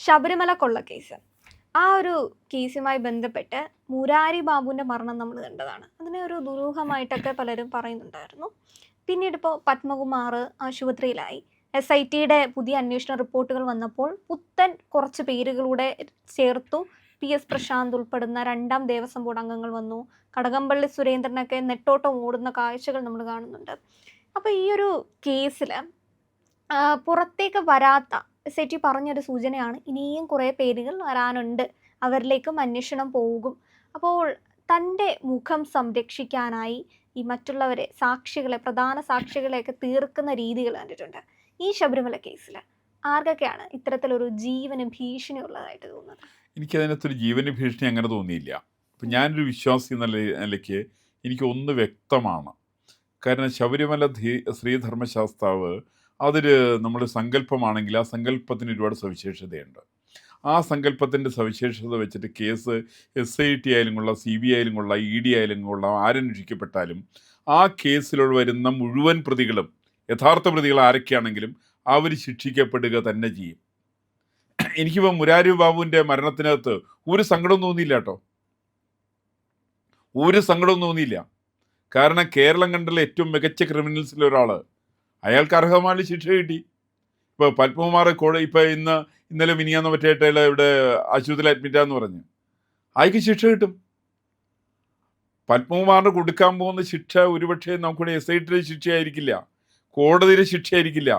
ശബരിമല കൊള്ളക്കേസ്. ആ ഒരു കേസുമായി ബന്ധപ്പെട്ട് മുരാരി ബാബുവിന്റെ മരണം നമ്മൾ കണ്ടതാണ്. അതിനെ ഒരു ദുരൂഹമായിട്ടൊക്കെ പലരും പറയുന്നുണ്ടായിരുന്നു. പിന്നീട് ഇപ്പോൾ പത്മകുമാർ ആശുപത്രിയിലായി. SITയുടെ പുതിയ അന്വേഷണ റിപ്പോർട്ടുകൾ വന്നപ്പോൾ പുത്തൻ കുറച്ച് പേരുകളൂടെ ചേർത്തു. PS പ്രശാന്ത് ഉൾപ്പെടുന്ന 2ാം ദേവസ്വം ബോർഡ് അംഗങ്ങൾ വന്നു. കടകംപള്ളി സുരേന്ദ്രനൊക്കെ നെട്ടോട്ടം ഓടുന്ന കാഴ്ചകൾ നമ്മൾ കാണുന്നുണ്ട്. അപ്പോൾ ഈ ഒരു കേസിൽ പുറത്തേക്ക് വരാത്ത SIT പറഞ്ഞൊരു സൂചനയാണ് ഇനിയും കുറേ പേരുകൾ വരാനുണ്ട്, അവരിലേക്കും അന്വേഷണം പോകും. അപ്പോൾ തൻ്റെ മുഖം സംരക്ഷിക്കാനായി ഈ മറ്റുള്ളവരെ, സാക്ഷികളെ, പ്രധാന സാക്ഷികളെയൊക്കെ തീർക്കുന്ന രീതികൾ കണ്ടിട്ടുണ്ട്. ഈ ശബരിമല കേസിൽ ആർക്കൊക്കെയാണ് ഇത്തരത്തിലൊരു ജീവന് ഭീഷണി ഉള്ളതായിട്ട് തോന്നുന്നത്? എനിക്കതിനകത്തൊരു ജീവന് ഭീഷണി അങ്ങനെ തോന്നിയില്ല. ഇപ്പം ഞാനൊരു വിശ്വാസി എന്നുള്ള നിലയ്ക്ക് എനിക്ക് ഒന്ന് വ്യക്തമാണ്. കാരണം ശബരിമല ശ്രീധർമ്മശാസ്താവ് അതൊരു നമ്മുടെ സങ്കല്പമാണെങ്കിൽ ആ സങ്കല്പത്തിന് ഒരുപാട് സവിശേഷതയുണ്ട്. ആ സങ്കല്പത്തിൻ്റെ സവിശേഷത വെച്ചിട്ട് കേസ് SIT ആയാലും കൊള്ളാം, CBI ആയാലും കൊള്ളാം, ED ആയാലും കൊള്ളാം, ആരന്വേഷിക്കപ്പെട്ടാലും ആ കേസിലുള്ള വരുന്ന മുഴുവൻ പ്രതികളും, യഥാർത്ഥ പ്രതികൾ ആരൊക്കെയാണെങ്കിലും അവർ ശിക്ഷിക്കപ്പെടുക തന്നെ ചെയ്യും. എനിക്കിപ്പോൾ മുരാരി ബാബുവിൻ്റെ മരണത്തിനകത്ത് ഒരു സങ്കടവും തോന്നിയില്ല കേട്ടോ, ഒരു സങ്കടവും തോന്നിയില്ല. കാരണം കേരളം കണ്ടുള്ള ഏറ്റവും മികച്ച ക്രിമിനൽസിൽ ഒരാൾ, അയാൾക്ക് അർഹമായ ശിക്ഷ കിട്ടി. ഇപ്പോൾ പത്മകുമാർ ഇപ്പോൾ ഇന്നലെ മിനിയാന്ന് മറ്റേട്ട ഇവിടെ ആശുപത്രിയിൽ അഡ്മിറ്റാന്ന് പറഞ്ഞ് അയാൾക്ക് ശിക്ഷ കിട്ടും. പത്മകുമാറിന് കൊടുക്കാൻ പോകുന്ന ശിക്ഷ ഒരുപക്ഷെ നമുക്കിവിടെ SITയുടെ ശിക്ഷയായിരിക്കില്ല, കോടതിയുടെ ശിക്ഷയായിരിക്കില്ല.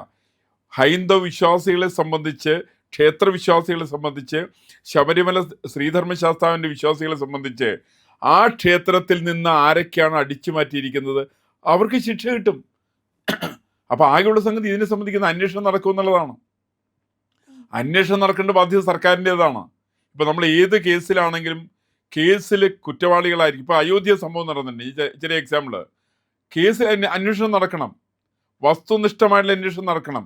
ഹൈന്ദവ വിശ്വാസികളെ സംബന്ധിച്ച്, ക്ഷേത്ര വിശ്വാസികളെ സംബന്ധിച്ച്, ശബരിമല ശ്രീധർമ്മശാസ്താവിൻ്റെ വിശ്വാസികളെ സംബന്ധിച്ച് ആ ക്ഷേത്രത്തിൽ നിന്ന് ആരൊക്കെയാണ് അടിച്ചു മാറ്റിയിരിക്കുന്നത് അവർക്ക് ശിക്ഷ കിട്ടും. അപ്പോൾ ആകെയുള്ള സംഗതി ഇതിനെ സംബന്ധിക്കുന്ന അന്വേഷണം നടക്കുമെന്നുള്ളതാണ്. അന്വേഷണം നടക്കേണ്ട ബാധ്യത സർക്കാരിൻ്റെതാണ്. ഇപ്പോൾ നമ്മൾ ഏത് കേസിലാണെങ്കിലും കേസിൽ കുറ്റവാളികളായിരിക്കും. ഇപ്പോൾ അയോധ്യ സംഭവം നടന്നിട്ടുണ്ട്, ഈ ചെറിയ എക്സാമ്പിൾ. കേസിൽ അന്വേഷണം നടക്കണം, വസ്തുനിഷ്ഠമായിട്ടുള്ള അന്വേഷണം നടക്കണം.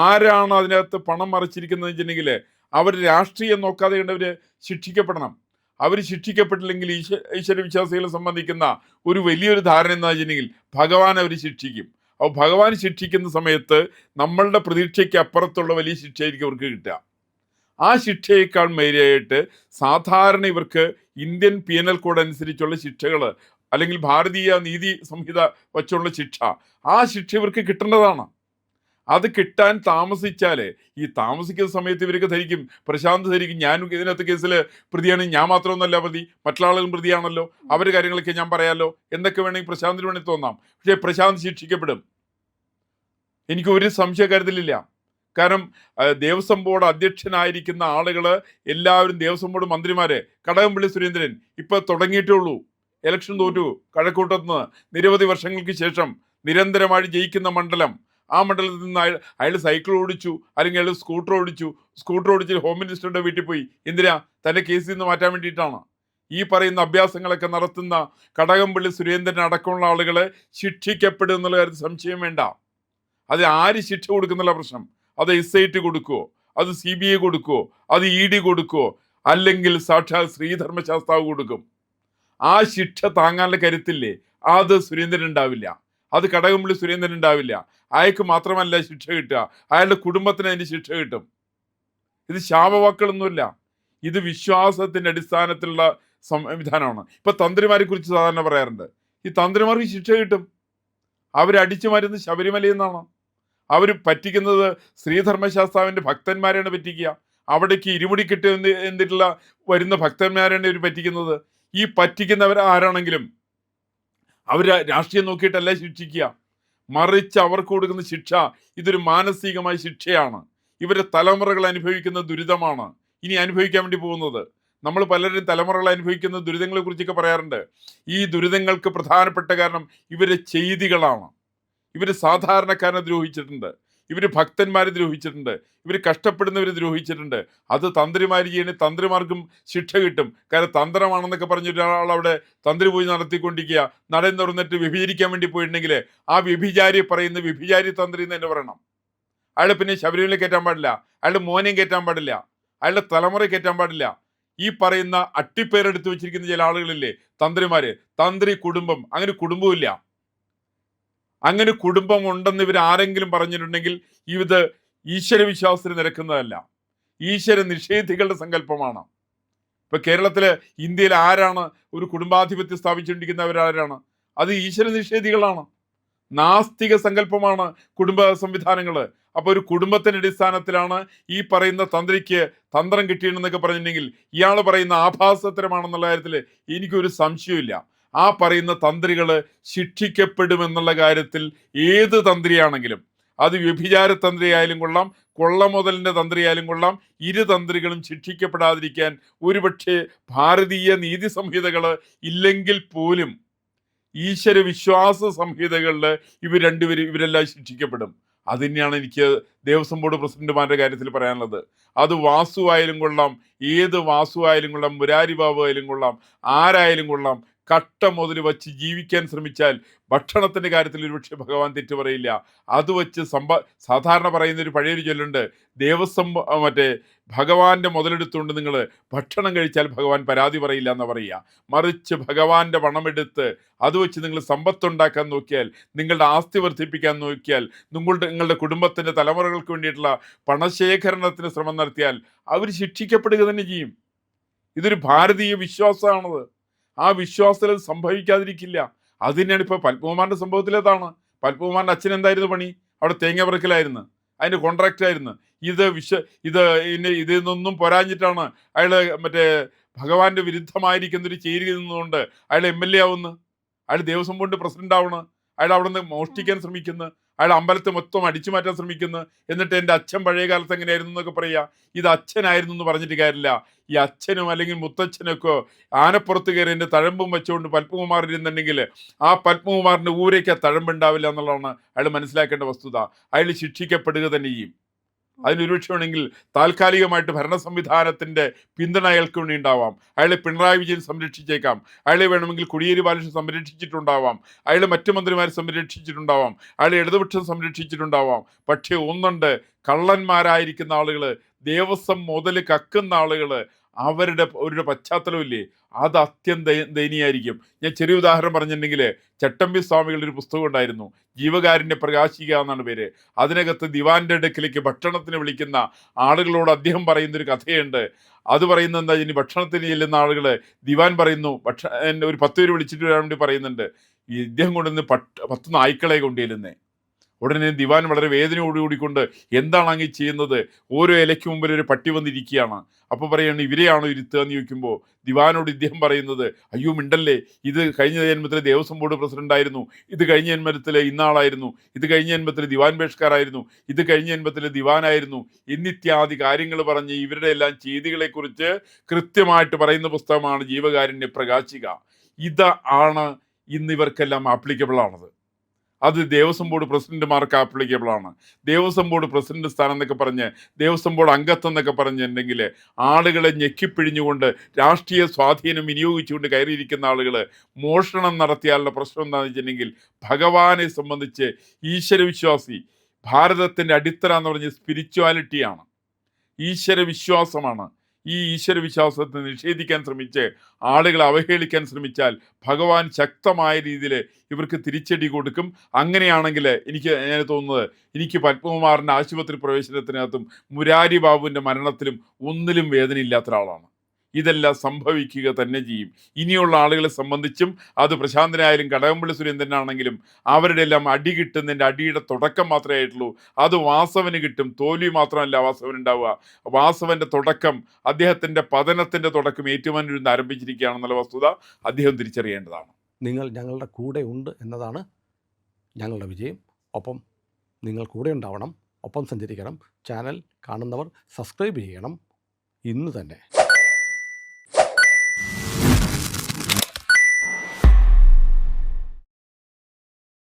ആരാണ് അതിനകത്ത് പണം മറിച്ചിരിക്കുന്നത് വെച്ചിട്ടുണ്ടെങ്കിൽ അവർ രാഷ്ട്രീയം നോക്കാതെ കണ്ടവർ ശിക്ഷിക്കപ്പെടണം. അവർ ശിക്ഷിക്കപ്പെട്ടില്ലെങ്കിൽ ഈശ്വര വിശ്വാസികളെ സംബന്ധിക്കുന്ന ഒരു വലിയൊരു ധാരണ എന്ന് വെച്ചിട്ടുണ്ടെങ്കിൽ ഭഗവാൻ അവർ ശിക്ഷിക്കും. അപ്പോൾ ഭഗവാൻ ശിക്ഷിക്കുന്ന സമയത്ത് നമ്മളുടെ പ്രതീക്ഷയ്ക്ക് അപ്പുറത്തുള്ള വലിയ ശിക്ഷയായിരിക്കും അവർക്ക് കിട്ടുക. ആ ശിക്ഷയേക്കാൾ മേലെയായിട്ട് സാധാരണ ഇവർക്ക് ഇന്ത്യൻ പീനൽ കോഡ് അനുസരിച്ചുള്ള ശിക്ഷകൾ, അല്ലെങ്കിൽ ഭാരതീയ നീതി സംഹിത വച്ചുള്ള ശിക്ഷ, ആ ശിക്ഷ ഇവർക്ക് കിട്ടേണ്ടതാണ്. അത് കിട്ടാൻ താമസിച്ചാൽ, ഈ താമസിക്കുന്ന സമയത്ത് ഇവർക്ക് ധരിക്കും, പ്രശാന്ത് ധരിക്കും ഞാൻ ഇതിനകത്ത് കേസിൽ പ്രതിയാണ്, ഞാൻ മാത്രമൊന്നല്ല പ്രതി, മറ്റുള്ള ആളുകളും പ്രതിയാണല്ലോ, അവരുടെ കാര്യങ്ങളൊക്കെ ഞാൻ പറയാമല്ലോ എന്നൊക്കെ വേണമെങ്കിൽ പ്രശാന്തിന് വേണമെങ്കിൽ തോന്നാം. പക്ഷേ പ്രശാന്ത് ശിക്ഷിക്കപ്പെടും, എനിക്ക് ഒരു സംശയക്കാര്യത്തിലില്ല. കാരണം ദേവസ്വം ബോർഡ് അധ്യക്ഷനായിരിക്കുന്ന ആളുകൾ എല്ലാവരും ദേവസ്വം ബോർഡ് മന്ത്രിമാരെ, കടകംപള്ളി സുരേന്ദ്രൻ ഇപ്പോൾ തുടങ്ങിയിട്ടേ ഉള്ളൂ, ഇലക്ഷൻ തോറ്റു കഴക്കൂട്ടത്തുനിന്ന് നിരവധി വർഷങ്ങൾക്ക് ശേഷം നിരന്തരമായി ജയിക്കുന്ന മണ്ഡലം. ആ മണ്ഡലത്തിൽ നിന്ന് അയാൾ സൈക്കിൾ ഓടിച്ചു, അല്ലെങ്കിൽ അയാൾ സ്കൂട്ടർ ഓടിച്ച് ഹോം മിനിസ്റ്ററുടെ വീട്ടിൽ പോയി. എന്തിനാ? തൻ്റെ കേസിൽ നിന്ന് മാറ്റാൻ വേണ്ടിയിട്ടാണ്. ഈ പറയുന്ന അഭ്യാസങ്ങളൊക്കെ നടത്തുന്ന കടകംപള്ളി സുരേന്ദ്രൻ അടക്കമുള്ള ആളുകളെ ശിക്ഷിക്കപ്പെടും എന്നുള്ള കാര്യത്തിൽ സംശയം വേണ്ട. അത് ആര് ശിക്ഷ കൊടുക്കുന്നുള്ള പ്രശ്നം. അത് SIT കൊടുക്കുവോ, അത് CBI കൊടുക്കുവോ, അത് ED കൊടുക്കുവോ, അല്ലെങ്കിൽ സാക്ഷാൽ ശ്രീധർമ്മശാസ്താവ് കൊടുക്കും. ആ ശിക്ഷ താങ്ങാനുള്ള കരുത്തില്ലേ, അത് സുരേന്ദ്രൻ ഉണ്ടാവില്ല, അത് കടകംപള്ളി സുരേന്ദ്രൻ ഉണ്ടാവില്ല. അയാൾക്ക് മാത്രമല്ല ശിക്ഷ കിട്ടുക, അയാളുടെ കുടുംബത്തിന് അതിന് ശിക്ഷ കിട്ടും. ഇത് ശാപവാക്കുകളൊന്നുമില്ല, ഇത് വിശ്വാസത്തിൻ്റെ അടിസ്ഥാനത്തിലുള്ള സംവിധാനമാണ്. ഇപ്പൊ തന്ത്രിമാരെ കുറിച്ച് സാധാരണ പറയാറുണ്ട്, ഈ തന്ത്രിമാർക്ക് ശിക്ഷ കിട്ടും. അവരടിച്ചു മാറ്റുന്നത് ശബരിമലയിൽ നിന്നാണ്. അവർ പറ്റിക്കുന്നത് ശ്രീധർമ്മശാസ്താവിൻ്റെ ഭക്തന്മാരെയാണ് പറ്റിക്കുക. അവിടേക്ക് ഇരുമുടി കിട്ടി എന്നിട്ടുള്ള വരുന്ന ഭക്തന്മാരാണ് ഇവർ പറ്റിക്കുന്നത്. ഈ പറ്റിക്കുന്നവർ ആരാണെങ്കിലും അവർ രാഷ്ട്രീയം നോക്കിയിട്ടല്ല ശിക്ഷിക്കുക, മറിച്ച് അവർക്ക് കൊടുക്കുന്ന ശിക്ഷ ഇതൊരു മാനസികമായ ശിക്ഷയാണ്. ഇവരുടെ തലമുറകൾ അനുഭവിക്കുന്ന ദുരിതമാണ് ഇനി അനുഭവിക്കാൻ വേണ്ടി പോകുന്നത്. നമ്മൾ പലരും തലമുറകൾ അനുഭവിക്കുന്ന ദുരിതങ്ങളെ കുറിച്ചൊക്കെ പറയാറുണ്ട്. ഈ ദുരിതങ്ങൾക്ക് പ്രധാനപ്പെട്ട കാരണം ഇവരുടെ ചെയ്തികളാണ്. ഇവർ സാധാരണക്കാരനെ ദ്രോഹിച്ചിട്ടുണ്ട്, ഇവർ ഭക്തന്മാരെ ദ്രോഹിച്ചിട്ടുണ്ട്, ഇവർ കഷ്ടപ്പെടുന്നവരെ ദ്രോഹിച്ചിട്ടുണ്ട്. അത് തന്ത്രിമാർ ചെയ്യണേ, തന്ത്രിമാർക്കും ശിക്ഷ കിട്ടും. കാരണം തന്ത്രമാണെന്നൊക്കെ പറഞ്ഞ ഒരാൾ അവിടെ തന്ത്രി പൂജ നടത്തിക്കൊണ്ടിരിക്കുക, നടൻ തുറന്നിട്ട് വ്യഭിചരിക്കാൻ വേണ്ടി പോയിട്ടുണ്ടെങ്കിൽ ആ വ്യഭിചാരിയെ പറയുന്ന വ്യഭിചാരി തന്ത്രി എന്ന് തന്നെ പറയണം. അയാളെ പിന്നെ ശബരിമല കയറ്റാൻ പാടില്ല, അയാളുടെ മോനെയും കയറ്റാൻ പാടില്ല, അയാളുടെ തലമുറ കയറ്റാൻ പാടില്ല. ഈ പറയുന്ന അട്ടിപ്പേരെടുത്ത് വെച്ചിരിക്കുന്ന ചില ആളുകളില്ലേ തന്ത്രിമാര്, തന്ത്രി കുടുംബം, അങ്ങനെ കുടുംബമില്ല. അങ്ങനെ കുടുംബം ഉണ്ടെന്ന് ഇവർ ആരെങ്കിലും പറഞ്ഞിട്ടുണ്ടെങ്കിൽ ഇത് ഈശ്വരവിശ്വാസത്തിന് നിരക്കുന്നതല്ല. ഈശ്വര നിഷേധികളുടെ സങ്കല്പമാണ്. ഇപ്പൊ കേരളത്തില്, ഇന്ത്യയിൽ ആരാണ് ഒരു കുടുംബാധിപത്യം സ്ഥാപിച്ചുകൊണ്ടിരിക്കുന്നവരാരാണ്? അത് ഈശ്വര നിഷേധികളാണ്. നാസ്തിക സങ്കല്പമാണ് കുടുംബ സംവിധാനങ്ങൾ. അപ്പോൾ ഒരു കുടുംബത്തിന്റെ അടിസ്ഥാനത്തിലാണ് ഈ പറയുന്ന തന്ത്രിക്ക് തന്ത്രം കിട്ടിയെന്നൊക്കെ പറഞ്ഞിട്ടുണ്ടെങ്കിൽ ഇയാൾ പറയുന്ന ആഭാസത്തരമാണെന്നുള്ള കാര്യത്തിൽ എനിക്കൊരു സംശയമില്ല. ആ പറയുന്ന തന്ത്രികൾ ശിക്ഷിക്കപ്പെടുമെന്നുള്ള കാര്യത്തിൽ ഏത് തന്ത്രിയാണെങ്കിലും, അത് വ്യഭിചാര തന്ത്രിയായാലും കൊള്ളാം, കൊള്ളമുതലിന്റെ തന്ത്രിയായാലും കൊള്ളാം, ഇരു തന്ത്രികളും ശിക്ഷിക്കപ്പെടാതിരിക്കാൻ ഒരുപക്ഷെ ഭാരതീയ നീതി സംഹിതകൾ ഇല്ലെങ്കിൽ പോലും ഈശ്വര വിശ്വാസ സംഹിതകളിൽ ഇവരെല്ലാം ശിക്ഷിക്കപ്പെടും. അത് തന്നെയാണ് എനിക്ക് ദേവസ്വം ബോർഡ് പ്രസിഡന്റുമാരുടെ കാര്യത്തിൽ പറയാനുള്ളത്. അത് വാസു ആയാലും കൊള്ളാം, ഏത് വാസു ആയാലും കൊള്ളാം, മുരാരി ബാബു ആയാലും കൊള്ളാം, ആരായാലും കൊള്ളാം, കട്ട മുതൽ വച്ച് ജീവിക്കാൻ ശ്രമിച്ചാൽ ഭക്ഷണത്തിന്റെ കാര്യത്തിൽ ഒരുപക്ഷെ ഭഗവാൻ തെറ്റു പറയില്ല. അത് വെച്ച് സാധാരണ പറയുന്ന ഒരു പഴയൊരു ചൊല്ലുണ്ട്, ദേവസ്വം ഭഗവാന്റെ മുതലെടുത്തുകൊണ്ട് നിങ്ങൾ ഭക്ഷണം കഴിച്ചാൽ ഭഗവാൻ പരാതി പറയില്ല എന്ന് പറയുക. മറിച്ച് ഭഗവാന്റെ പണമെടുത്ത് അത് വെച്ച് നിങ്ങൾ സമ്പത്തുണ്ടാക്കാൻ നോക്കിയാൽ, നിങ്ങളുടെ ആസ്തി വർദ്ധിപ്പിക്കാൻ നോക്കിയാൽ, നിങ്ങളുടെ കുടുംബത്തിന്റെ തലമുറകൾക്ക് വേണ്ടിയിട്ടുള്ള പണശേഖരണത്തിന് ശ്രമം നടത്തിയാൽ അവർ ശിക്ഷിക്കപ്പെടുക തന്നെ ചെയ്യും. ഇതൊരു ഭാരതീയ വിശ്വാസമാണത്. ആ വിശ്വാസത്തിൽ അത് സംഭവിക്കാതിരിക്കില്ല. അത് തന്നെയാണ് ഇപ്പോൾ പത്മകുമാറിന്റെ സംഭവത്തിലേതാണ്. പത്മകുമാറിന്റെ അച്ഛൻ എന്തായിരുന്നു പണി? അവിടെ തേങ്ങ പറിക്കലായിരുന്നു, അതിന്റെ കോൺട്രാക്റ്റ് ആയിരുന്നു. ഇതിൽ നിന്നൊന്നും പോരാഞ്ഞിട്ടാണ് അയാള് ഭഗവാന്റെ വിരുദ്ധമായിരിക്കുന്ന ഒരു ചേരിയിൽ നിന്നുകൊണ്ട് അയാൾ MLA ആവുന്നു, അയാൾ ദേവസ്വം ബോർഡ് പ്രസിഡന്റ് ആവണ്, അയാൾ അവിടെ നിന്ന് മോഷ്ടിക്കാൻ ശ്രമിക്കുന്നു, അയാൾ അമ്പലത്തെ മൊത്തം അടിച്ചു മാറ്റാൻ ശ്രമിക്കുന്നു. എന്നിട്ട് എൻ്റെ അച്ഛൻ പഴയ കാലത്ത് എങ്ങനെയായിരുന്നു എന്നൊക്കെ പറയുക. ഇത് അച്ഛനായിരുന്നു എന്ന് പറഞ്ഞിട്ട് കാര്യമില്ല. ഈ അച്ഛനും അല്ലെങ്കിൽ മുത്തച്ഛനൊക്കെ ആനപ്പുറത്ത് കയറി എൻ്റെ തഴമ്പും വെച്ചുകൊണ്ട് പത്മകുമാർ ഇരുന്നുണ്ടെങ്കിൽ ആ പത്മകുമാറിൻ്റെ ഊരയ്ക്ക് ആ തഴമ്പുണ്ടാവില്ല എന്നുള്ളതാണ് അയാൾ മനസ്സിലാക്കേണ്ട വസ്തുത. അയാൾ ശിക്ഷിക്കപ്പെടുക തന്നെ ചെയ്യും. അതിനൊരുപക്ഷമാണെങ്കിൽ താൽക്കാലികമായിട്ട് ഭരണ സംവിധാനത്തിന്റെ പിന്തുണ അയാൾക്ക് വേണ്ടി ഉണ്ടാവാം. അയാളെ പിണറായി വിജയൻ സംരക്ഷിച്ചേക്കാം, അയാളെ വേണമെങ്കിൽ കോടിയേരി ബാലകൃഷ്ണൻ സംരക്ഷിച്ചിട്ടുണ്ടാവാം, അയാൾ മറ്റു മന്ത്രിമാർ സംരക്ഷിച്ചിട്ടുണ്ടാവാം, അയാൾ ഇടതുപക്ഷം സംരക്ഷിച്ചിട്ടുണ്ടാവാം. പക്ഷേ ഒന്നുണ്ട്, കള്ളന്മാരായിരിക്കുന്ന ആളുകൾ, ദേവസ്വം മുതൽ കക്കുന്ന ആളുകൾ, അവരുടെ പശ്ചാത്തലമില്ലേ, അത് ദയനീയായിരിക്കും. ഞാൻ ചെറിയ ഉദാഹരണം പറഞ്ഞിട്ടുണ്ടെങ്കിൽ, ചട്ടമ്പി സ്വാമികളുടെ ഒരു പുസ്തകം ഉണ്ടായിരുന്നു, ജീവകാരുണ്യ പ്രകാശിക എന്നാണ് പേര്. അതിനകത്ത് ദിവാന്റെ അടുക്കിലേക്ക് ഭക്ഷണത്തിന് വിളിക്കുന്ന ആളുകളോട് അദ്ദേഹം പറയുന്നൊരു കഥയുണ്ട്. അത് പറയുന്നത് എന്താ, ഇനി ഭക്ഷണത്തിന് ചെല്ലുന്ന ആളുകൾ ദിവാൻ പറയുന്നു, ഒരു 10 പേര് വിളിച്ചിട്ട് വരാൻ വേണ്ടി പറയുന്നുണ്ട്. ഇദ്ദേഹം കൊണ്ടുവന്ന് 10 നായ്ക്കളെ കൊണ്ടുചെല്ലുന്നേ. ഉടനെ ദിവാൻ വളരെ വേദനയോടുകൂടിക്കൊണ്ട്, എന്താണ് അങ്ങ് ചെയ്യുന്നത്? ഓരോ ഇലയ്ക്ക് മുമ്പിൽ ഒരു പട്ടി വന്നിരിക്കുകയാണ്. അപ്പോൾ പറയുകയാണ്, ഇവരെയാണോ ഇരുത്തുക എന്ന് ചോദിക്കുമ്പോൾ ദിവാനോട് ഇദ്ദേഹം പറയുന്നത്, അയ്യോ മിണ്ടല്ലേ, ഇത് കഴിഞ്ഞ ജന്മത്തിൽ ദേവസ്വം ബോർഡ് പ്രസിഡന്റ് ആയിരുന്നു, ഇത് കഴിഞ്ഞ ജന്മത്തിൽ ഇന്നാളായിരുന്നു, ഇത് കഴിഞ്ഞ ജന്മത്തിൽ ദിവാൻ പേഷ്കാരായിരുന്നു, ഇത് കഴിഞ്ഞ ജന്മത്തിൽ ദിവാനായിരുന്നു എന്നിത്യാദി കാര്യങ്ങൾ പറഞ്ഞ് ഇവരുടെ എല്ലാം ചെയ്തികളെക്കുറിച്ച് കൃത്യമായിട്ട് പറയുന്ന പുസ്തകമാണ് ജീവകാരുണ്യ പ്രകാശിക. ഇതാണ് ഇന്ന് ഇവർക്കെല്ലാം ആപ്ലിക്കബിൾ ആണത്. അത് ദേവസ്വം ബോർഡ് പ്രസിഡന്റുമാർക്ക് ആപ്ലിക്കബിൾ ആണ്. ദേവസ്വം ബോർഡ് പ്രസിഡന്റ് സ്ഥാനം എന്നൊക്കെ പറഞ്ഞ്, ദേവസ്വം ബോർഡ് അംഗത്വം എന്നൊക്കെ പറഞ്ഞിട്ടുണ്ടെങ്കിൽ ആളുകളെ ഞെക്കിപ്പിഴിഞ്ഞുകൊണ്ട് രാഷ്ട്രീയ സ്വാധീനം വിനിയോഗിച്ചുകൊണ്ട് കയറിയിരിക്കുന്ന ആളുകൾ മോഷണം നടത്തിയാലുള്ള പ്രശ്നം എന്താണെന്ന് വെച്ചിട്ടുണ്ടെങ്കിൽ, ഭഗവാനെ സംബന്ധിച്ച് ഈശ്വരവിശ്വാസി, ഭാരതത്തിൻ്റെ അടിത്തറ എന്ന് പറഞ്ഞ സ്പിരിച്വാലിറ്റിയാണ്, ഈശ്വരവിശ്വാസമാണ്. ഈ ഈശ്വരവിശ്വാസത്തെ നിഷേധിക്കാൻ ശ്രമിച്ച് ആളുകളെ അവഹേളിക്കാൻ ശ്രമിച്ചാൽ ഭഗവാൻ ശക്തമായ രീതിയിൽ ഇവർക്ക് തിരിച്ചടി കൊടുക്കും. അങ്ങനെയാണെങ്കിൽ ഞാൻ തോന്നുന്നത്, എനിക്ക് പത്മകുമാറിൻ്റെ ആശുപത്രി പ്രവേശനത്തിനകത്തും മുരാരി ബാബുവിൻ്റെ മരണത്തിലും ഒന്നിലും വേദനയില്ലാത്ത ഒരാളാണ്. ഇതെല്ലാം സംഭവിക്കുക തന്നെ ചെയ്യും. ഇനിയുള്ള ആളുകളെ സംബന്ധിച്ചും, അത് പ്രശാന്തനായാലും കടകംപള്ളി സുരേന്ദ്രനാണെങ്കിലും, അവരുടെ എല്ലാം അടി കിട്ടുന്നതിൻ്റെ അടിയുടെ തുടക്കം മാത്രമേ ആയിട്ടുള്ളൂ. അത് വാസവന് കിട്ടും, തോൽവി മാത്രമല്ല വാസവന് ഉണ്ടാവുക. വാസവന്റെ തുടക്കം, അദ്ദേഹത്തിന്റെ പതനത്തിന്റെ തുടക്കം ഏറ്റുമാനൂരിൽ നിന്ന് ആരംഭിച്ചിരിക്കുകയാണെന്നുള്ള വസ്തുത അദ്ദേഹം തിരിച്ചറിയേണ്ടതാണ്. നിങ്ങൾ ഞങ്ങളുടെ കൂടെ ഉണ്ട് എന്നതാണ് ഞങ്ങളുടെ വിജയം. ഒപ്പം നിങ്ങൾ കൂടെ ഉണ്ടാവണം, ഒപ്പം സഞ്ചരിക്കണം. ചാനൽ കാണുന്നവർ സബ്സ്ക്രൈബ് ചെയ്യണം ഇന്ന് തന്നെ.